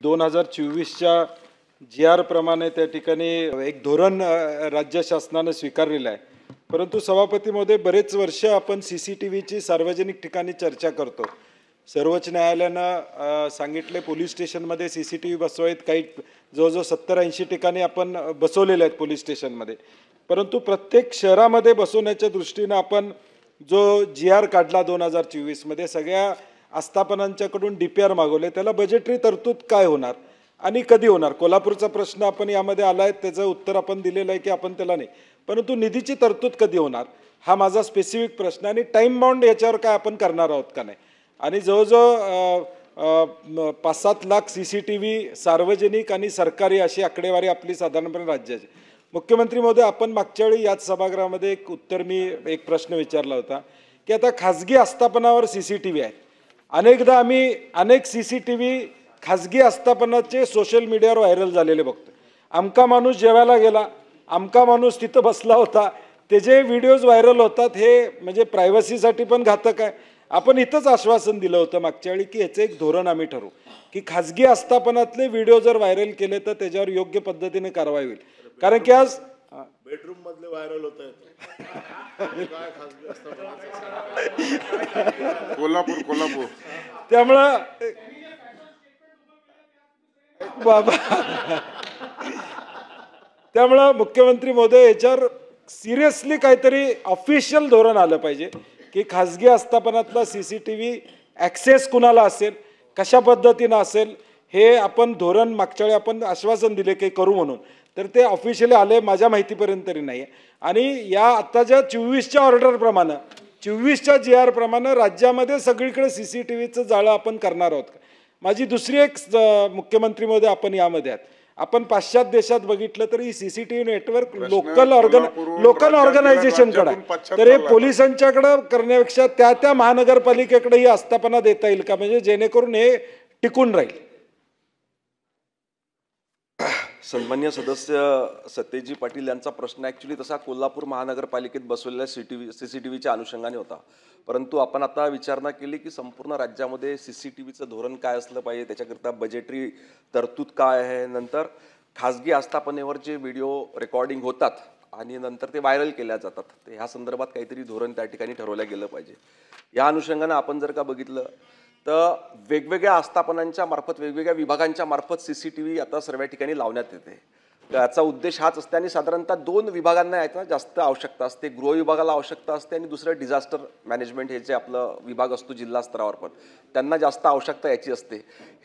2024च्या GR प्रमाणे त्या ठिकाणी एक धोरण राज्य शासनाने स्वीकारलेलं आहे. परंतु सभापती महोदय, बरेच वर्ष आपण CCTVची सार्वजनिक ठिकाणी चर्चा करतो. सर्वोच्च न्यायालयानं सांगितले पोलीस स्टेशनमध्ये CCTV बसवायत, काही जवळजवळ 70-80 ठिकाणी आपण बसवलेले आहेत पोलीस स्टेशनमध्ये. परंतु प्रत्येक शहरामध्ये बसवण्याच्या दृष्टीनं आपण जो GR काढला 2024 मध्ये सगळ्या आस्थापनांच्याकडून DPR मागवले, त्याला बजेटरी तरतूद काय होणार आणि कधी होणार? कोल्हापूरचा प्रश्न आपण यामध्ये आलाय, त्याचं उत्तर आपण दिलेलं आहे की आपण त्याला नाही, परंतु निधीची तरतूद कधी होणार हा माझा स्पेसिफिक प्रश्न. आणि टाइम बाउंड याच्यावर काय आपण करणार आहोत का नाही? आणि जवळजवळ 5-7 लाख CCTV सार्वजनिक आणि सरकारी अशी आकडेवारी आपली साधारणपणे राज्याची. मुख्यमंत्री महोदय, आपण मागच्या वेळी याच सभागृहामध्ये एक प्रश्न विचारला होता की आता खाजगी आस्थापनावर CCTV आहेत. अनेकदा आम्ही अनेक CCTV खाजगी आस्थापनाचे सोशल मीडियावर व्हायरल झालेले बघतो. अमका माणूस जेवायला गेला, अमका माणूस तिथं बसला होता, त्याचे व्हिडिओज व्हायरल होतात. हे म्हणजे प्रायव्हसीसाठी पण घातक आहे. आपण इथंच आश्वासन दिलं होतं मागच्या वेळी की याचं एक धोरण आम्ही ठरवू की खाजगी आस्थापनातले व्हिडिओ जर व्हायरल केले तर त्याच्यावर योग्य पद्धतीने कारवाई होईल. कारण की आज बेडरूम मधले व्हायरल होत आहेत. कोल्हापूर त्यामुळं बाबा त्यामुळं मुख्यमंत्री महोदय, याच्यावर सिरियसली काहीतरी ऑफिशियल धोरण आलं पाहिजे की खाजगी आस्थापनातला CCTV ॲक्सेस कुणाला असेल, कशा पद्धतीनं असेल, हे आपण धोरण मागच्या वेळी आपण आश्वासन दिले की करू म्हणून, तर ते ऑफिशियली आले माझ्या माहितीपर्यंत तरी नाही आहे. आणि या आत्ताच्या 24च्या ऑर्डरप्रमाणे 24च्या GR प्रमाणे राज्यामध्ये सगळीकडे CCTVचं जाळं आपण करणार आहोत का? माझी दुसरी एक मुख्यमंत्री महोदय, आपण यामध्ये आहात. आपण पाश्चात्य देशात बघितलं तरी CCTV नेटवर्क लोकल ऑर्गनायझेशनकडे आहे. तर हे पोलिसांच्याकडे करण्यापेक्षा त्या महानगरपालिकेकडे ही आस्थापना देता येईल का, म्हणजे जेणेकरून हे टिकून राहील? सन्मान्य सदस्य सतेजी पाटील यांचा प्रश्न ॲक्च्युली तसा कोल्हापूर महानगरपालिकेत बसवलेल्या CCTVच्या अनुषंगाने होता. परंतु आपण आता विचारणा केली की संपूर्ण राज्यामध्ये CCTVचं धोरण काय असलं पाहिजे, त्याच्याकरता बजेटरी तरतूद काय आहे, नंतर खाजगी आस्थापनेवर जे व्हिडिओ रेकॉर्डिंग होतात आणि नंतर ते व्हायरल केल्या जातात, तर ह्या संदर्भात काहीतरी धोरण त्या ठिकाणी ठरवलं गेलं पाहिजे. या अनुषंगाने आपण जर का बघितलं तर वेगवेगळ्या आस्थापनांच्या मार्फत, वेगवेगळ्या विभागांच्या मार्फत CCTV आता सर्व ठिकाणी लावण्यात येते. याचा उद्देश हाच असते आणि साधारणतः 2 विभागांना याचा जास्त आवश्यकता असते. गृह विभागाला आवश्यकता असते आणि दुसरं डिझास्टर मॅनेजमेंट हे जे आपलं विभाग असतो जिल्हा स्तरावर, पण त्यांना जास्त आवश्यकता याची असते.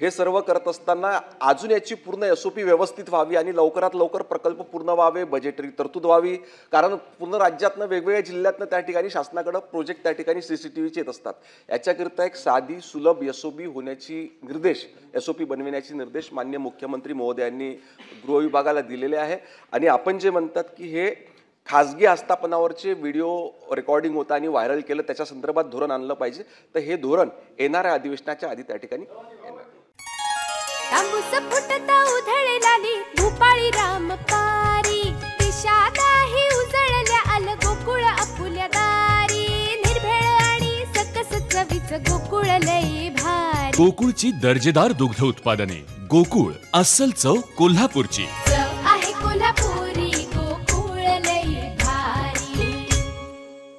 हे सर्व करत असताना अजून याची पूर्ण SOP व्यवस्थित व्हावी आणि लवकरात लवकर प्रकल्प पूर्ण व्हावे, बजेटरी तरतूद व्हावी. कारण पूर्ण राज्यातनं वेगवेगळ्या जिल्ह्यातनं त्या ठिकाणी शासनाकडे प्रोजेक्ट त्या ठिकाणी CCTVचे येत असतात. याच्याकरिता एक साधी सुलभ SOP होण्याची निर्देश, SOP बनविण्याचे निर्देश माननीय मुख्यमंत्री महोदयांनी गृह विभागाला दिलेले आहे. आणि आपण जे म्हणतात की हे खाजगी आस्थापनावरचे व्हिडिओ रेकॉर्डिंग होतं आणि व्हायरल केलं, त्याच्या संदर्भात धोरण आणलं पाहिजे. तर हे धोरण येणाऱ्या अधिवेशनाच्या आधी त्या ठिकाणी येणार. गोकुळची दर्जेदार दुग्ध उत्पादने. गोकुळ, अस्सल चव कोल्हापूरची.